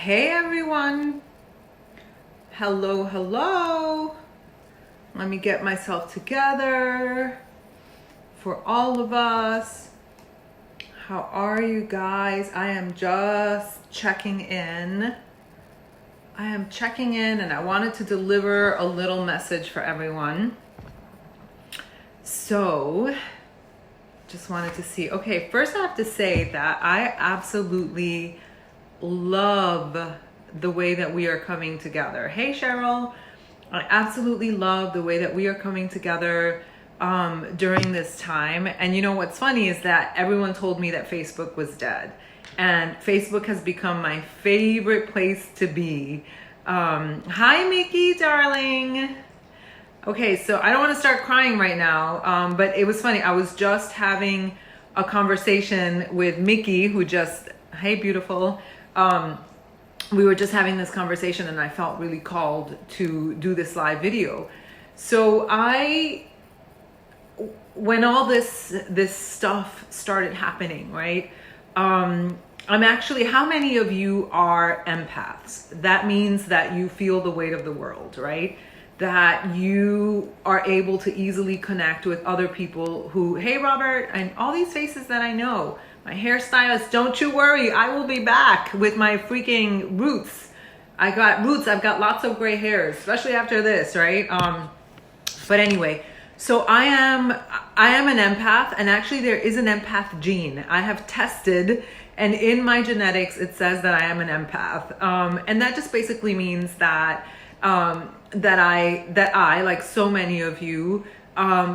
Hey everyone. Hello. Let me get myself together for all of us. How are you guys? I am just checking in. And I wanted to deliver a little message for everyone. So, just wanted to see. Okay, first I have to say that I absolutely love the way that we are coming together. Hey Cheryl, I absolutely love the way that we are coming together during this time. And you know what's funny is that everyone told me that Facebook was dead, and Facebook has become my favorite place to be. Hi Mickey, darling. Okay, so I don't want to start crying right now, but it was funny. I was just having a conversation with Mickey, who just, hey beautiful. We were just having this conversation and I felt really called to do this live video. So when all this stuff started happening, right? I'm actually, how many of you are empaths? That means that you feel the weight of the world, right? That you are able to easily connect with other people who, hey Robert, and all these faces that I know. My hairstylist, don't you worry, I will be back with my freaking roots. I've got lots of gray hairs, especially after this, right? But anyway, so I am an empath, and actually there is an empath gene. I have tested, and in my genetics it says that I am an empath, and that just basically means that I, like so many of you,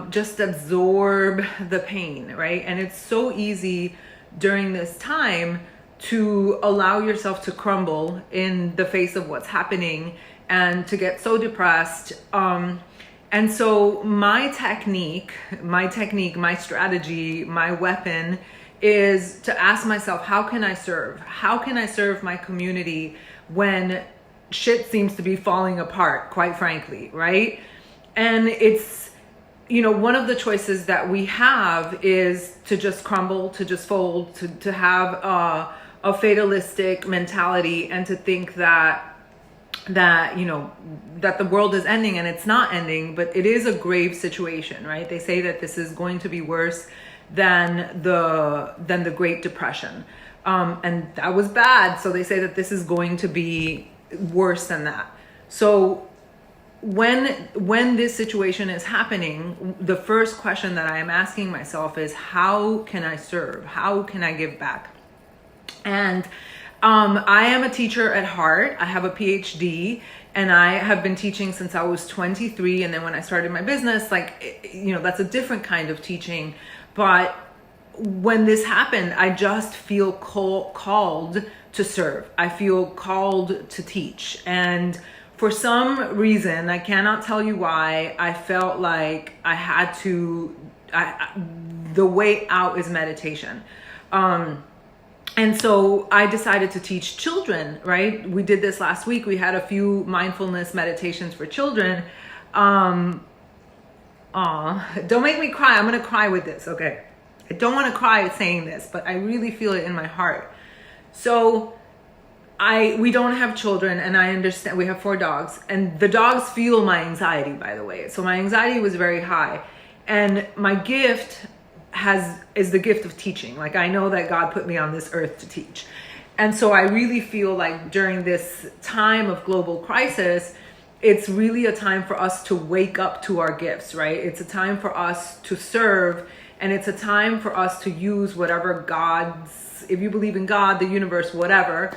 just absorb the pain, right? And it's so easy during this time to allow yourself to crumble in the face of what's happening and to get so depressed. And so my technique, my strategy, my weapon is to ask myself, how can I serve? How can I serve my community when shit seems to be falling apart, quite frankly, right? And it's, one of the choices that we have is to just crumble, to just fold, to have a fatalistic mentality and to think that the world is ending, and it's not ending, but it is a grave situation, right? They say that this is going to be worse than the Great Depression. And that was bad. So they say that this is going to be worse than that. So when this situation is happening, the first question that I am asking myself is, how can I serve? How can I give back? And I am a teacher at heart. I have a PhD, and I have been teaching since I was 23. And then when I started my business, that's a different kind of teaching. But when this happened, I just feel called to serve. I feel called to teach. And for some reason, I cannot tell you why, I felt like I had to, the way out is meditation. And so I decided to teach children, right? We did this last week. We had a few mindfulness meditations for children. Don't make me cry. I'm going to cry with this. Okay. I don't want to cry saying this, but I really feel it in my heart. So we don't have children, and I understand we have 4 dogs, and the dogs feel my anxiety, by the way. So my anxiety was very high, and my gift is the gift of teaching. Like, I know that God put me on this earth to teach. And so I really feel like during this time of global crisis, it's really a time for us to wake up to our gifts, right? It's a time for us to serve, and it's a time for us to use whatever if you believe in God, the universe, whatever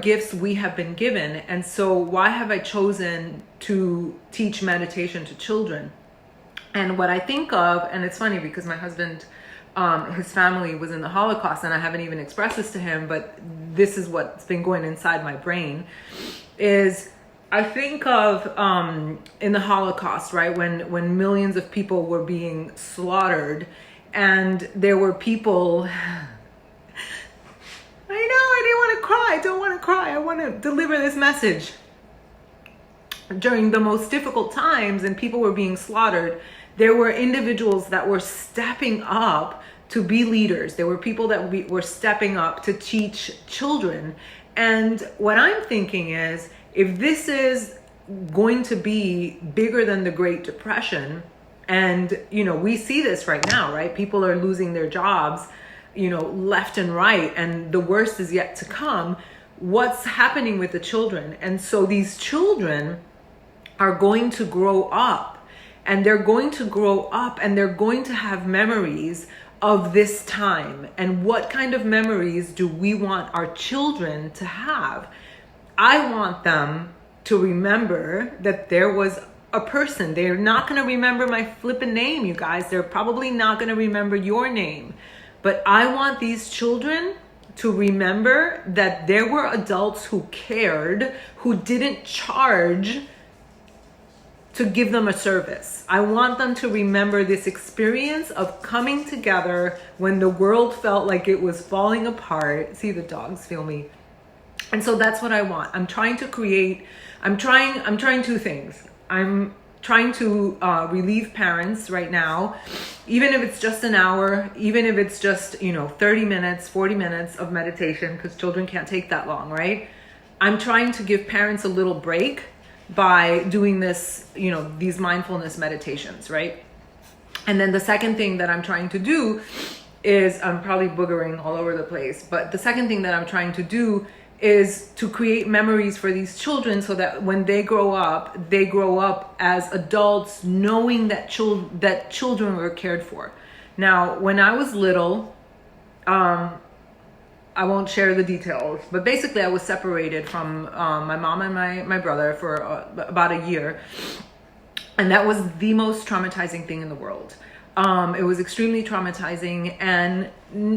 gifts we have been given. And so why have I chosen to teach meditation to children? And what I think of, and it's funny because my husband, his family was in the Holocaust, and I haven't even expressed this to him, but this is what's been going inside my brain, is I think of in the Holocaust, right, when millions of people were being slaughtered, and there were people, I know, I didn't want to cry, I don't want to cry, I want to deliver this message. During the most difficult times and people were being slaughtered, there were individuals that were stepping up to be leaders. There were people that were stepping up to teach children. And what I'm thinking is, if this is going to be bigger than the Great Depression, and, we see this right now, right? People are losing their jobs, left and right, and the worst is yet to come. What's happening with the children? And so these children are going to grow up, and they're going to have memories of this time. And what kind of memories do we want our children to have? I want them to remember that there was a person. They're not going to remember my flippin' name, you guys. They're probably not going to remember your name. But I want these children to remember that there were adults who cared, who didn't charge to give them a service. I want them to remember this experience of coming together when the world felt like it was falling apart. See, the dogs feel me. And so that's what I want. I'm trying two things. I'm trying to relieve parents right now, even if it's just an hour, even if it's just, 30 minutes, 40 minutes of meditation, because children can't take that long, right? I'm trying to give parents a little break by doing this, these mindfulness meditations, right? And then the second thing that I'm trying to do is, I'm probably boogering all over the place, but the second thing that I'm trying to do is to create memories for these children, so that when they grow up as adults knowing that children were cared for. Now, when I was little, I won't share the details, but basically I was separated from my mom and my brother for about a year. And that was the most traumatizing thing in the world. It was extremely traumatizing, and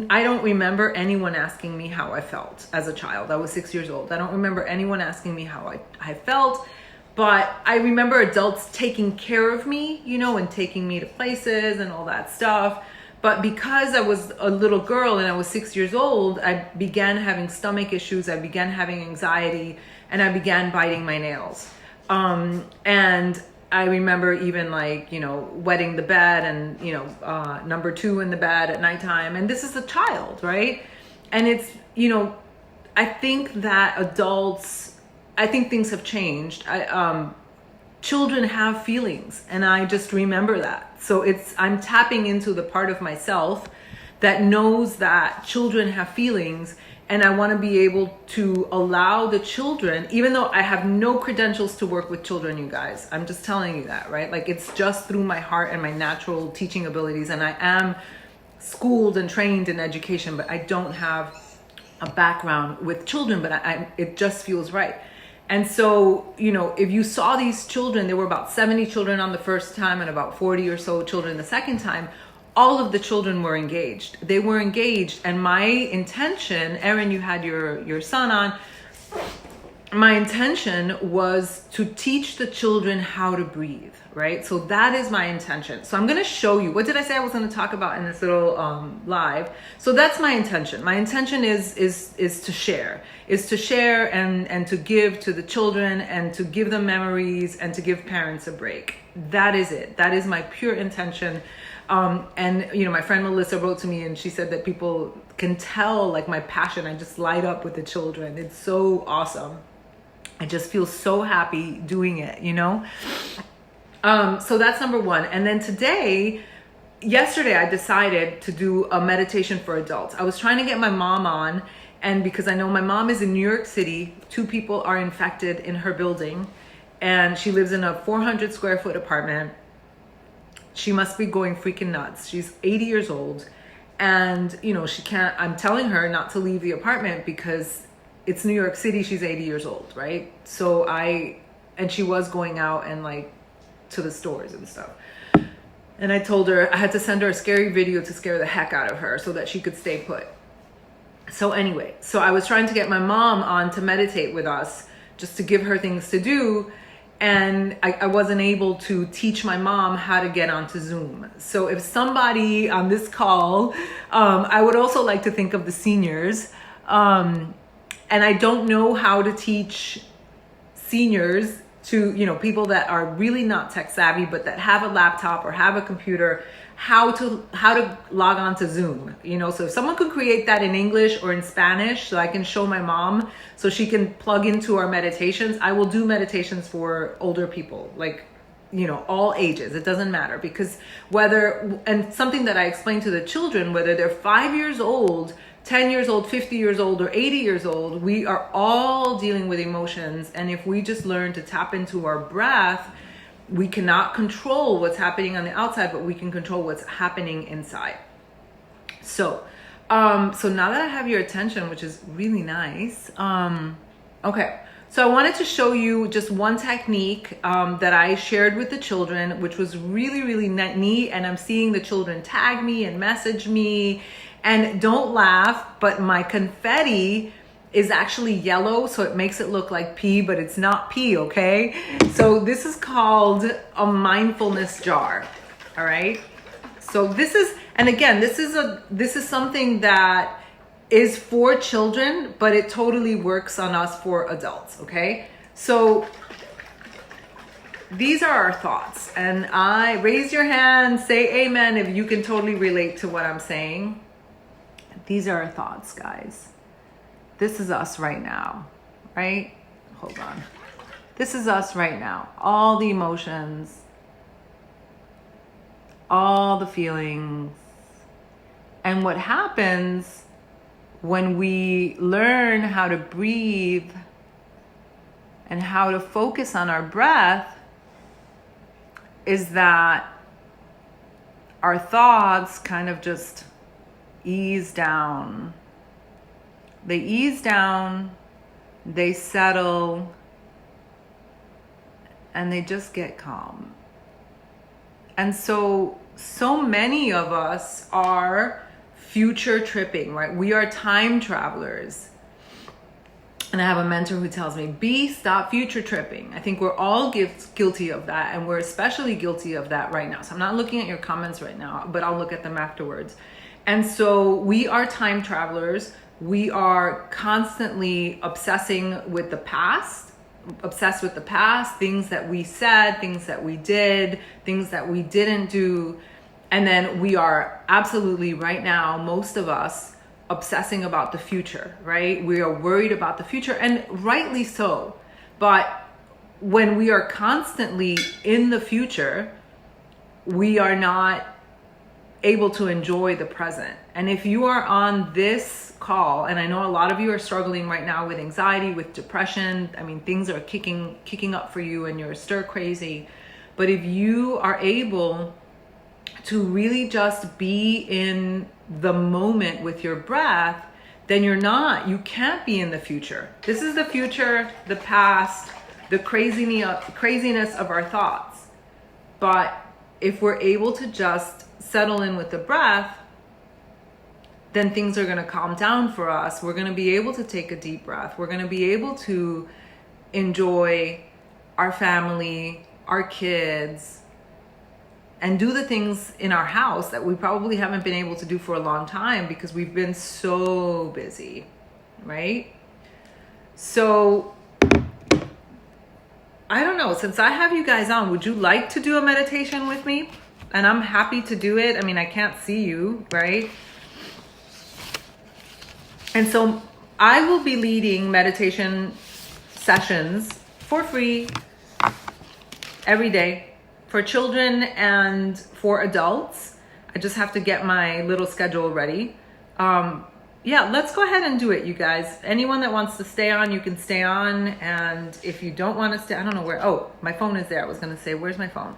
I don't remember anyone asking me how I felt as a child. I was 6 years old. I don't remember anyone asking me how I felt, but I remember adults taking care of me, and taking me to places and all that stuff. But because I was a little girl and I was 6 years old, I began having stomach issues, I began having anxiety, and I began biting my nails. And I remember even wetting the bed and, number 2 in the bed at nighttime. And this is a child, right? And it's, I think that I think things have changed. Children have feelings, and I just remember that. So I'm tapping into the part of myself that knows that children have feelings, and I want to be able to allow the children, even though I have no credentials to work with children, you guys, I'm just telling you that, right? Like, it's just through my heart and my natural teaching abilities, and I am schooled and trained in education, but I don't have a background with children, but it just feels right. And so, if you saw these children, there were about 70 children on the first time and about 40 or so children the second time. All of the children were engaged. They were engaged. And my intention, Erin, you had your son on. My intention was to teach the children how to breathe, right? So that is my intention. So I'm going to show you, what did I say I was going to talk about in this little live? So that's my intention. My intention is to share, and to give to the children, and to give them memories, and to give parents a break. That is it. That is my pure intention. And my friend Melissa wrote to me, and she said that people can tell my passion. I just light up with the children. It's so awesome. I just feel so happy doing it, So that's number one. And then yesterday, I decided to do a meditation for adults. I was trying to get my mom on, and because I know my mom is in New York City, 2 people are infected in her building, and she lives in a 400 square foot apartment. She must be going freaking nuts. She's 80 years old, and she can't, I'm telling her not to leave the apartment because it's New York City. She's 80 years old, right? So and she was going out and to the stores and stuff. And I told her I had to send her a scary video to scare the heck out of her so that she could stay put. So anyway, I was trying to get my mom on to meditate with us, just to give her things to do. And I wasn't able to teach my mom how to get onto Zoom. So if somebody on this call, I would also like to think of the seniors. And I don't know how to teach seniors to, people that are really not tech savvy, but that have a laptop or have a computer. how to log on to Zoom. You know, so if someone could create that in English or in Spanish, so I can show my mom so she can plug into our meditations. I will do meditations for older people, like, you know, all ages. It doesn't matter, because and something that I explain to the children, whether they're 5 years old, 10 years old, 50 years old, or 80 years old, we are all dealing with emotions. And if we just learn to tap into our breath, we cannot control what's happening on the outside, but we can control what's happening inside. So now that I have your attention, which is really nice, okay. So I wanted to show you just one technique that I shared with the children, which was really, really neat. And I'm seeing the children tag me and message me. And don't laugh, but my confetti is actually yellow, so it makes it look like pee, but it's not pee, okay? So this is called a mindfulness jar, all right? So this is, and again, this is something that is for children, but it totally works on us for adults, okay? So these are our thoughts, and I raise your hand, say amen if you can totally relate to what I'm saying. These are our thoughts, guys. This is us right now, right? Hold on. This is us right now. All the emotions, all the feelings. And what happens when we learn how to breathe and how to focus on our breath is that our thoughts kind of just ease down. They ease down, they settle, and they just get calm. And so many of us are future tripping, right? We are time travelers. And I have a mentor who tells me, B, stop future tripping. I think we're all guilty of that, and we're especially guilty of that right now. So I'm not looking at your comments right now, but I'll look at them afterwards. And so we are time travelers. We are constantly obsessed with the past, things that we said, things that we did, things that we didn't do. And then we are absolutely right now, most of us, obsessing about the future, right? We are worried about the future, and rightly so. But when we are constantly in the future, we are not able to enjoy the present. And if you are on this call, and I know a lot of you are struggling right now with anxiety, with depression, I mean, things are kicking up for you and you're stir crazy. But if you are able to really just be in the moment with your breath, then you can't be in the future. This is the future, the past, the craziness of our thoughts. But if we're able to just settle in with the breath, then things are going to calm down for us. We're going to be able to take a deep breath. We're going to be able to enjoy our family, our kids, and do the things in our house that we probably haven't been able to do for a long time because we've been so busy, right? So I don't know, since I have you guys on, would you like to do a meditation with me? And I'm happy to do it. I mean, I can't see you, right? And so I will be leading meditation sessions for free every day for children and for adults. I just have to get my little schedule ready. Yeah, let's go ahead and do it, you guys. Anyone that wants to stay on, you can stay on. And if you don't want to stay, I don't know where. Oh, my phone is there. I was going to say, where's my phone?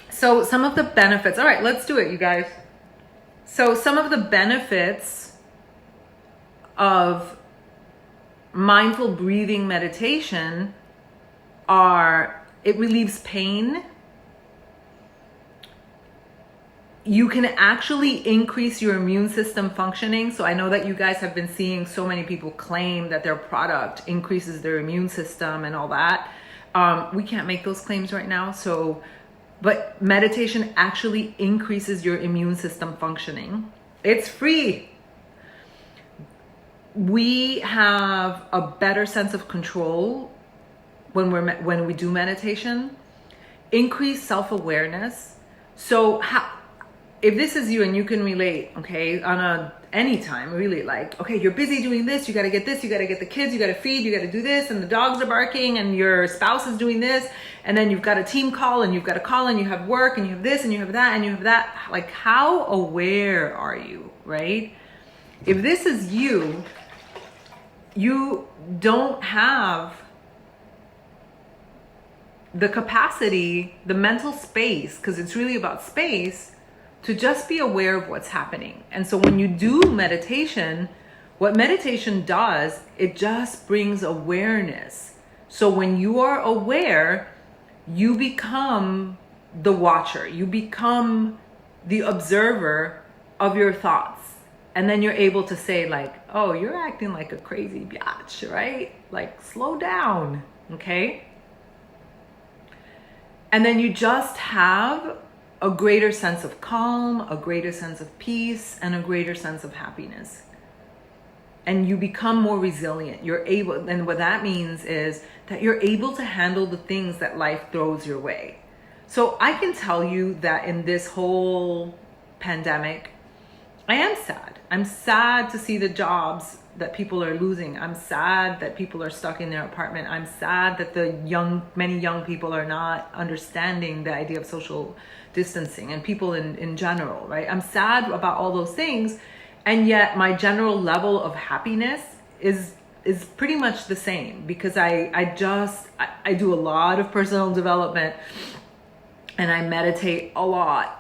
So some of the benefits. All right, let's do it, you guys. So some of the benefits of mindful breathing meditation are it relieves pain. You can actually increase your immune system functioning. So I know that you guys have been seeing so many people claim that their product increases their immune system and all that. We can't make those claims right now. But meditation actually increases your immune system functioning. It's free. We have a better sense of control when we do meditation. Increased self-awareness. So if this is you and you can relate, okay, on anytime, really, like, okay, you're busy doing this, you got to get this, you got to get the kids, you got to feed, you got to do this, and the dogs are barking, and your spouse is doing this, and then you've got a team call, and you've got a call, and you have work, and you have this, and you have that, and you have that. Like, how aware are you, right? If this is you, you don't have the capacity, the mental space, because it's really about space, to just be aware of what's happening. And so when you do meditation, what meditation does, it just brings awareness. So when you are aware, you become the watcher, you become the observer of your thoughts. And then you're able to say, like, oh, you're acting like a crazy biatch, right? Like, slow down, okay? And then you just have a greater sense of calm, a greater sense of peace, and a greater sense of happiness. And you become more resilient. You're able, and what that means is that you're able to handle the things that life throws your way. So I can tell you that in this whole pandemic, I am sad. I'm sad to see the jobs that people are losing. I'm sad that people are stuck in their apartment. I'm sad that many young people are not understanding the idea of social distancing, and people in general, right? I'm sad about all those things, and yet my general level of happiness is pretty much the same, because I do a lot of personal development, and I meditate a lot.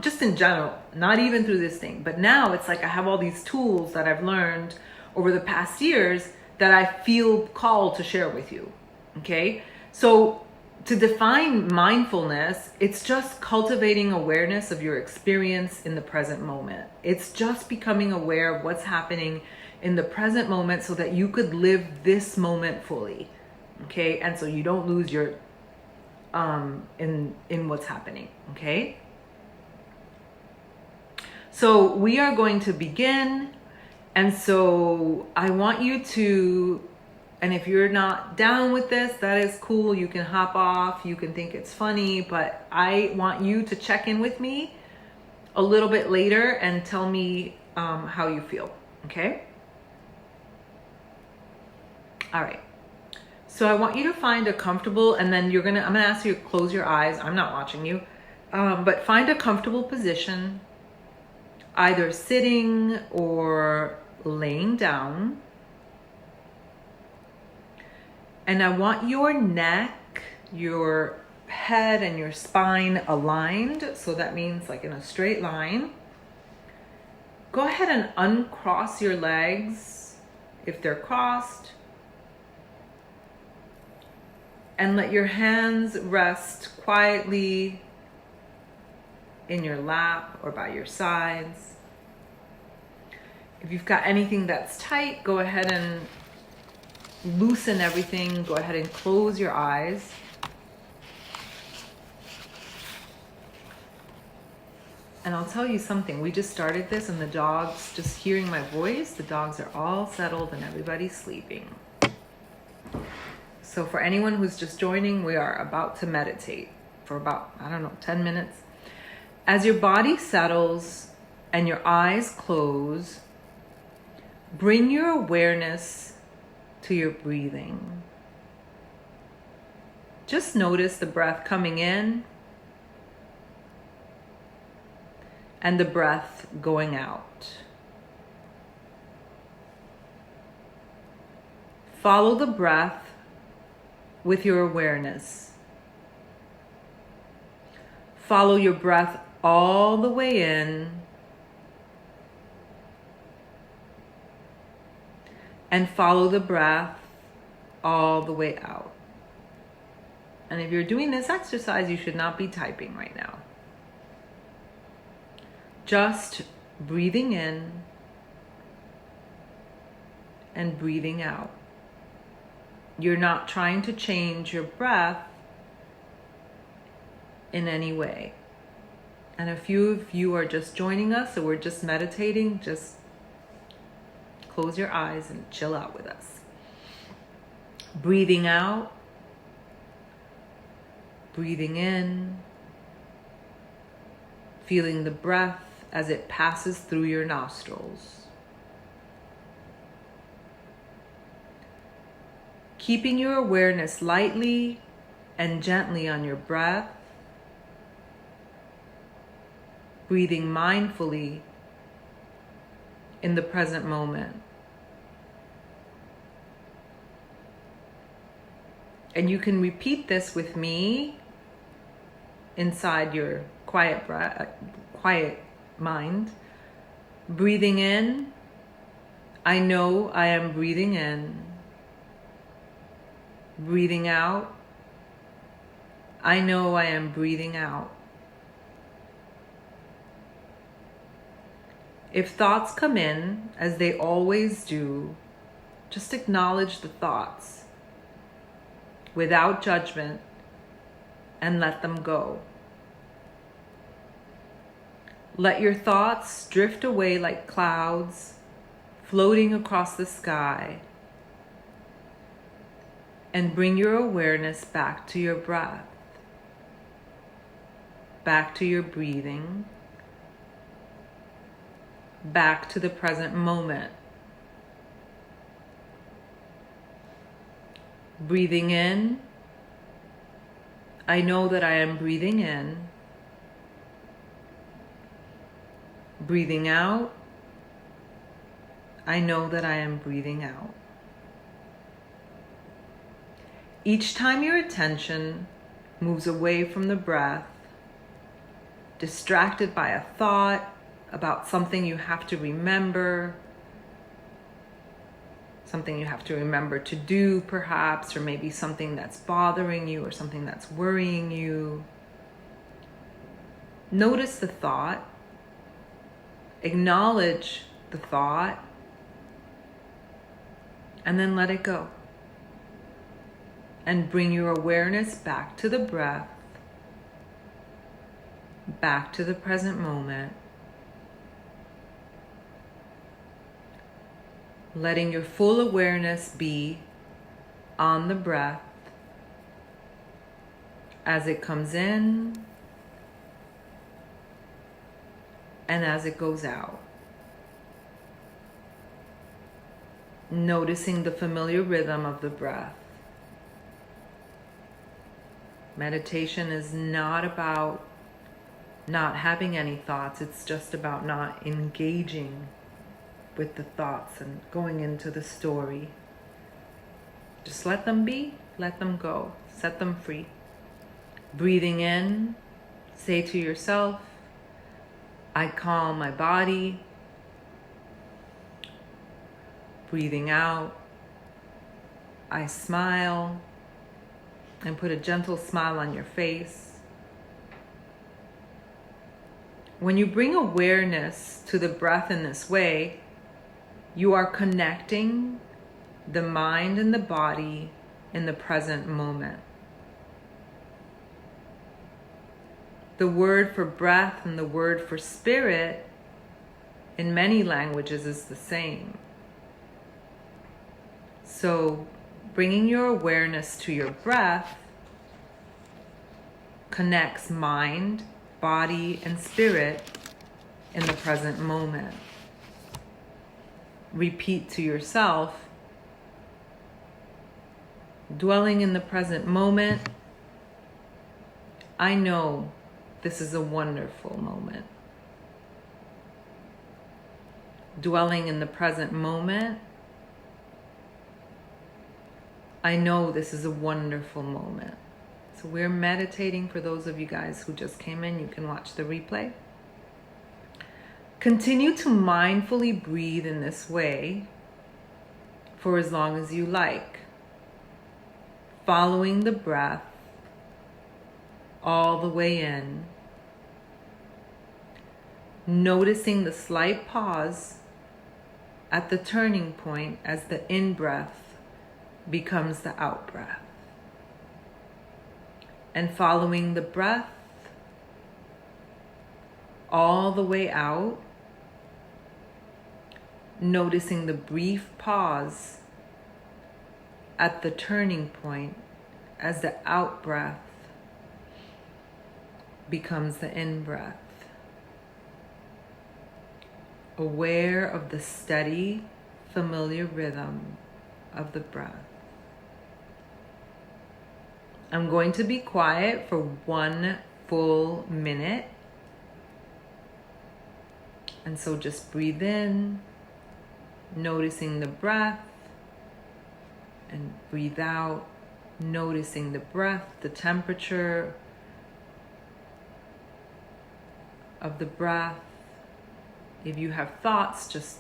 Just in general, not even through this thing. But now it's like I have all these tools that I've learned over the past years that I feel called to share with you. Okay? So to define mindfulness, it's just cultivating awareness of your experience in the present moment. It's just becoming aware of what's happening in the present moment so that you could live this moment fully. Okay? And so you don't lose your in what's happening. Okay? So we are going to begin, and so I want you to, and if you're not down with this, that is cool. You can hop off, you can think it's funny, but I want you to check in with me a little bit later and tell me how you feel, okay? All right. So I want you to find a comfortable, and then I'm gonna ask you to close your eyes. I'm not watching you, but find a comfortable position, either sitting or laying down. And I want your neck, your head, and your spine aligned. So that means like in a straight line. Go ahead and uncross your legs if they're crossed. And let your hands rest quietly in your lap or by your sides. If you've got anything that's tight, go ahead and loosen everything. Go ahead and close your eyes. And I'll tell you something, we just started this, and the dogs, just hearing my voice, the dogs are all settled and everybody's sleeping. So for anyone who's just joining, we are about to meditate for about, 10 minutes. As your body settles and your eyes close, bring your awareness to your breathing. Just notice the breath coming in and the breath going out. Follow the breath with your awareness. Follow your breath all the way in and follow the breath all the way out. And if you're doing this exercise, you should not be typing right now. Just breathing in and breathing out. You're not trying to change your breath in any way. And a few of you are just joining us, so we're just meditating. Just close your eyes and chill out with us. Breathing out, breathing in, feeling the breath as it passes through your nostrils. Keeping your awareness lightly and gently on your breath, breathing mindfully in the present moment. And you can repeat this with me inside your quiet breath, quiet mind. Breathing in, I know I am breathing in. Breathing out, I know I am breathing out. If thoughts come in, as they always do, just acknowledge the thoughts without judgment and let them go. Let your thoughts drift away like clouds floating across the sky, and bring your awareness back to your breath, back to your breathing, back to the present moment. Breathing in, I know that I am breathing in. Breathing out, I know that I am breathing out. Each time your attention moves away from the breath, distracted by a thought about something you have to remember, something you have to remember to do perhaps, or maybe something that's bothering you or something that's worrying you, notice the thought, acknowledge the thought, and then let it go. And bring your awareness back to the breath, back to the present moment, letting your full awareness be on the breath as it comes in and as it goes out. Noticing the familiar rhythm of the breath. Meditation is not about not having any thoughts. It's just about not engaging with the thoughts and going into the story. Just let them be, let them go, set them free. Breathing in, say to yourself, I calm my body. Breathing out, I smile. And put a gentle smile on your face. When you bring awareness to the breath in this way, you are connecting the mind and the body in the present moment. The word for breath and the word for spirit in many languages is the same. So, bringing your awareness to your breath connects mind, body, and spirit in the present moment. Repeat to yourself, dwelling in the present moment, I know this is a wonderful moment. Dwelling in the present moment, I know this is a wonderful moment. So we're meditating. For those of you guys who just came in, you can watch the replay. Continue to mindfully breathe in this way for as long as you like, following the breath all the way in, noticing the slight pause at the turning point as the in-breath becomes the out-breath. And following the breath all the way out, noticing the brief pause at the turning point as the out-breath becomes the in-breath. aware of the steady, familiar rhythm of the breath. I'm going to be quiet for 1 full minute. And so just breathe in, noticing the breath, and breathe out, noticing the breath, the temperature of the breath. If you have thoughts, just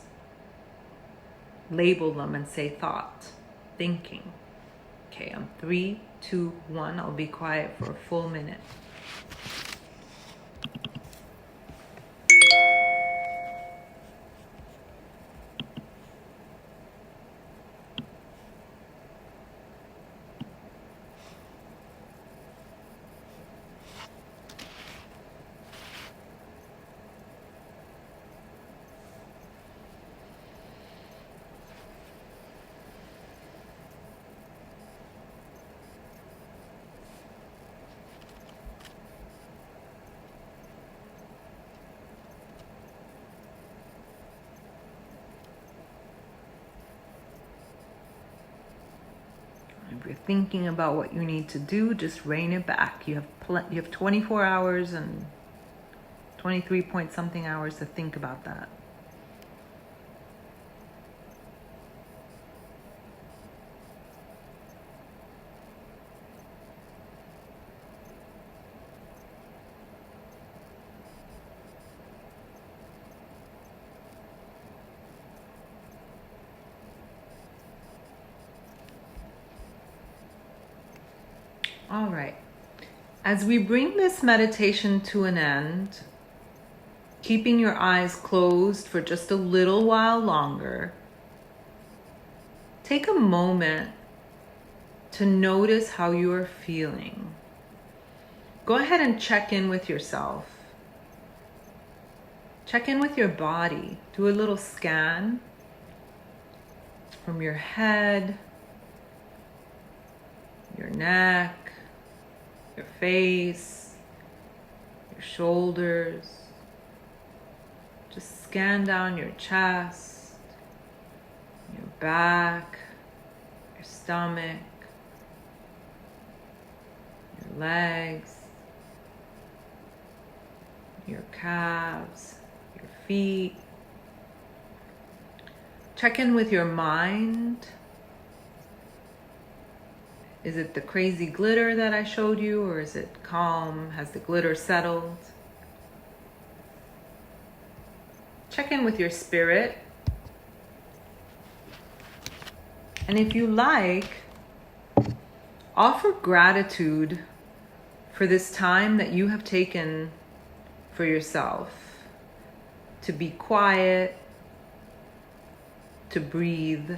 label them and say thought, thinking. Okay, on 3, 2, 1, I'll be quiet for a full minute. If you're thinking about what you need to do, just rein it back. You have 24 hours and 23 point something hours to think about that. All right. As we bring this meditation to an end, keeping your eyes closed for just a little while longer, take a moment to notice how you are feeling. Go ahead and check in with yourself. Check in with your body. Do a little scan from your head, your neck, your face, your shoulders. Just scan down your chest, your back, your stomach, your legs, your calves, your feet. Check in with your mind. Is it the crazy glitter that I showed you, or is it calm? Has the glitter settled? Check in with your spirit. And if you like, offer gratitude for this time that you have taken for yourself to be quiet, to breathe,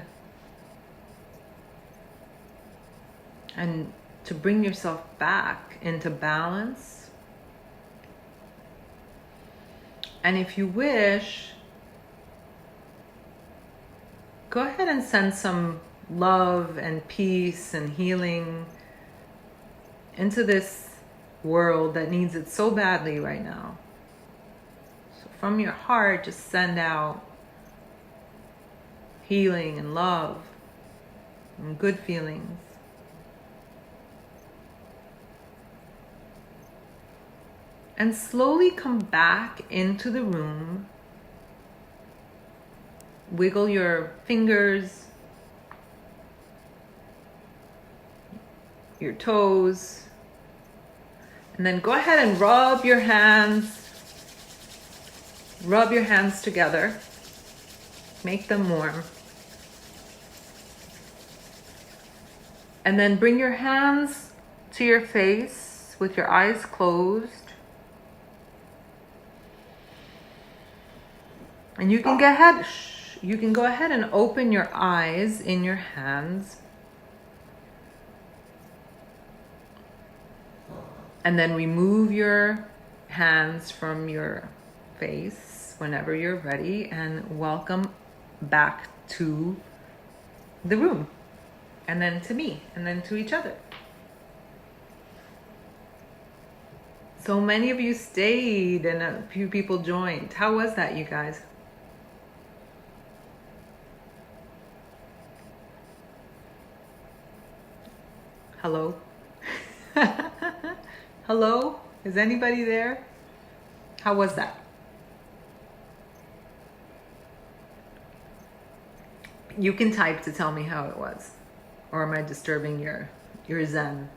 and to bring yourself back into balance. And if you wish, go ahead and send some love and peace and healing into this world that needs it so badly right now. So from your heart, just send out healing and love and good feelings. And slowly come back into the room. Wiggle your fingers, your toes, and then go ahead and rub your hands. Rub your hands together. Make them warm. And then bring your hands to your face with your eyes closed. And you can go ahead and open your eyes in your hands. And then remove your hands from your face whenever you're ready, and welcome back to the room, and then to me, and then to each other. So many of you stayed and a few people joined. How was that, you guys? Hello? Hello? Is anybody there? How was that? You can type to tell me how it was. Or am I disturbing your zen?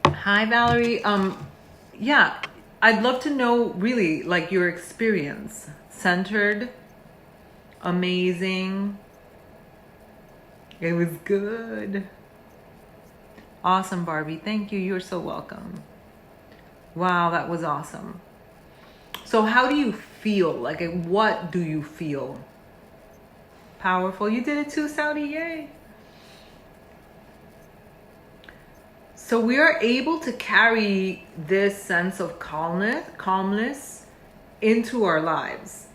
Hi, Valerie. Yeah, I'd love to know really like your experience. Centered, amazing. It was good. Awesome, Barbie. Thank you. You're so welcome. Wow, that was awesome. So how do you feel? Like, what do you feel? Powerful. You did it too, Saudi. Yay. So we are able to carry this sense of calmness into our lives.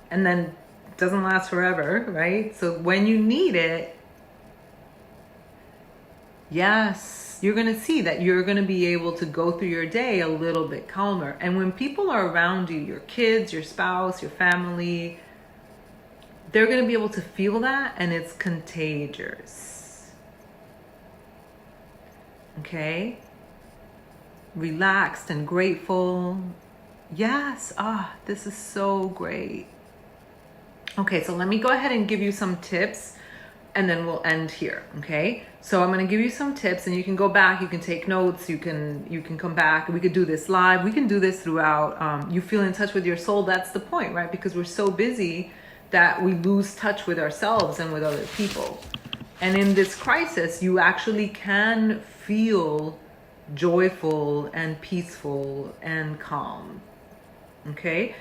And then it doesn't last forever, right? So when you need it, yes, you're going to see that you're going to be able to go through your day a little bit calmer. And when people are around you, your kids, your spouse, your family, they're going to be able to feel that, and it's contagious. Okay? Relaxed and grateful. Yes. This is so great. Okay, so let me go ahead and give you some tips, and then we'll end here. Okay? So I'm going to give you some tips, and you can go back, you can take notes, you can come back. We could do this live. We can do this throughout. You feel in touch with your soul. That's the point, right? Because we're so busy that we lose touch with ourselves and with other people. And in this crisis, you actually can feel joyful and peaceful and calm. Okay?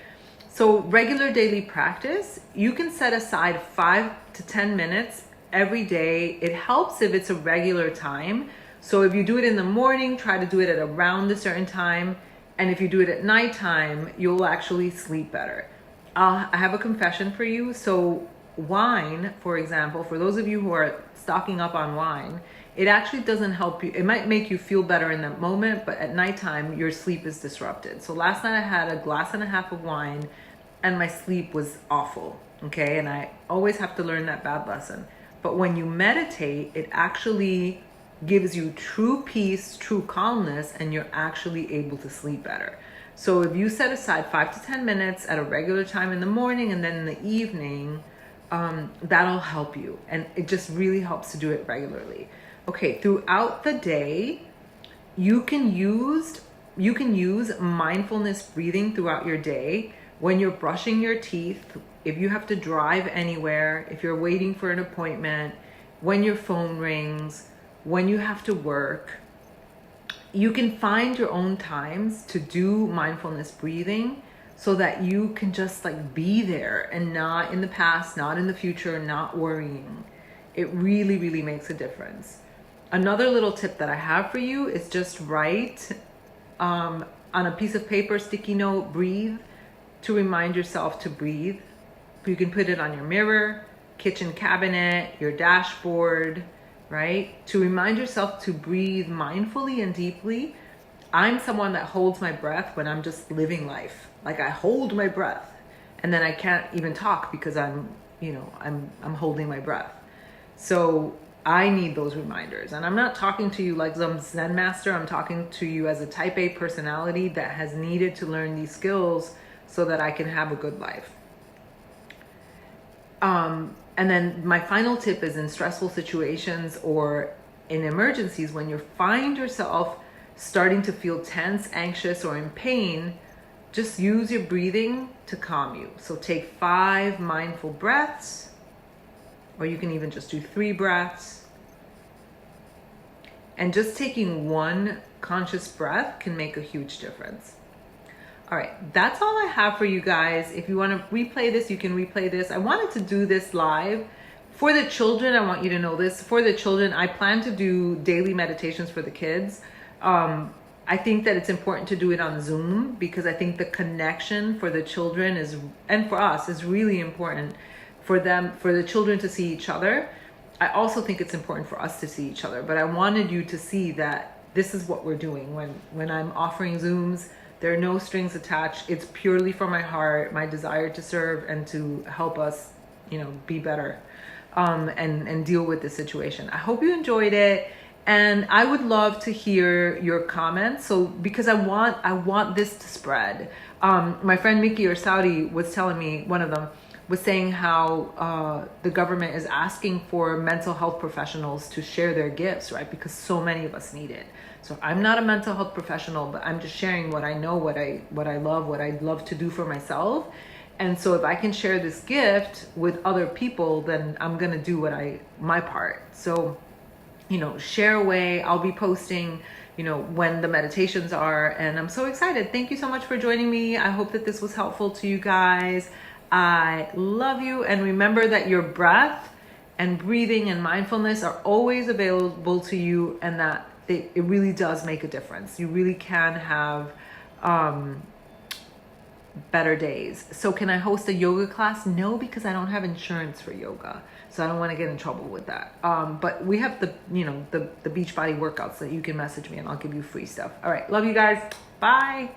So regular daily practice, you can set aside 5 to 10 minutes every day. It helps if it's a regular time. So if you do it in the morning, try to do it at around a certain time. And if you do it at nighttime, you'll actually sleep better. I have a confession for you. So wine, for example, for those of you who are stocking up on wine, it actually doesn't help you. It might make you feel better in that moment, but at nighttime, your sleep is disrupted. So last night I had a glass and a half of wine and my sleep was awful. Okay. And I always have to learn that bad lesson. But when you meditate, it actually gives you true peace, true calmness, and you're actually able to sleep better. So if you set aside 5 to 10 minutes at a regular time in the morning and then in the evening, that'll help you. And it just really helps to do it regularly. Okay, throughout the day, you can use mindfulness breathing throughout your day. When you're brushing your teeth, if you have to drive anywhere, if you're waiting for an appointment, when your phone rings, when you have to work, you can find your own times to do mindfulness breathing so that you can just like be there and not in the past, not in the future, not worrying. It really, really makes a difference. Another little tip that I have for you is just write on a piece of paper, sticky note, breathe, to remind yourself to breathe. You can put it on your mirror, kitchen cabinet, your dashboard, right? To remind yourself to breathe mindfully and deeply. I'm someone that holds my breath when I'm just living life. Like I hold my breath and then I can't even talk because I'm holding my breath. So I need those reminders. And I'm not talking to you like some Zen master. I'm talking to you as a type A personality that has needed to learn these skills so that I can have a good life. And then my final tip is in stressful situations or in emergencies, when you find yourself starting to feel tense, anxious, or in pain, just use your breathing to calm you. So take 5 mindful breaths, or you can even just do 3 breaths. And just taking 1 conscious breath can make a huge difference. All right, that's all I have for you guys. If you want to replay this, you can replay this. I wanted to do this live. For the children, I want you to know this. For the children, I plan to do daily meditations for the kids. I think that it's important to do it on Zoom because I think the connection for the children is, and for us, is really important for them, for the children to see each other. I also think it's important for us to see each other, but I wanted you to see that this is what we're doing. When I'm offering Zooms, there are no strings attached. It's purely from my heart, my desire to serve and to help us, be better. and deal with the situation. I hope you enjoyed it. And I would love to hear your comments. So because I want this to spread. My friend Mickey or Saudi was telling me, one of them was saying how the government is asking for mental health professionals to share their gifts, right? Because so many of us need it. So I'm not a mental health professional, but I'm just sharing what I know, what I love, what I love to do for myself. And so if I can share this gift with other people, then I'm gonna do my part. So, share away. I'll be posting, when the meditations are, and I'm so excited. Thank you so much for joining me. I hope that this was helpful to you guys. I love you. And remember that your breath and breathing and mindfulness are always available to you, and that it really does make a difference. You really can have better days. So can I host a yoga class? No, because I don't have insurance for yoga. So I don't want to get in trouble with that. But we have the Beachbody workouts that you can message me and I'll give you free stuff. All right. Love you guys. Bye.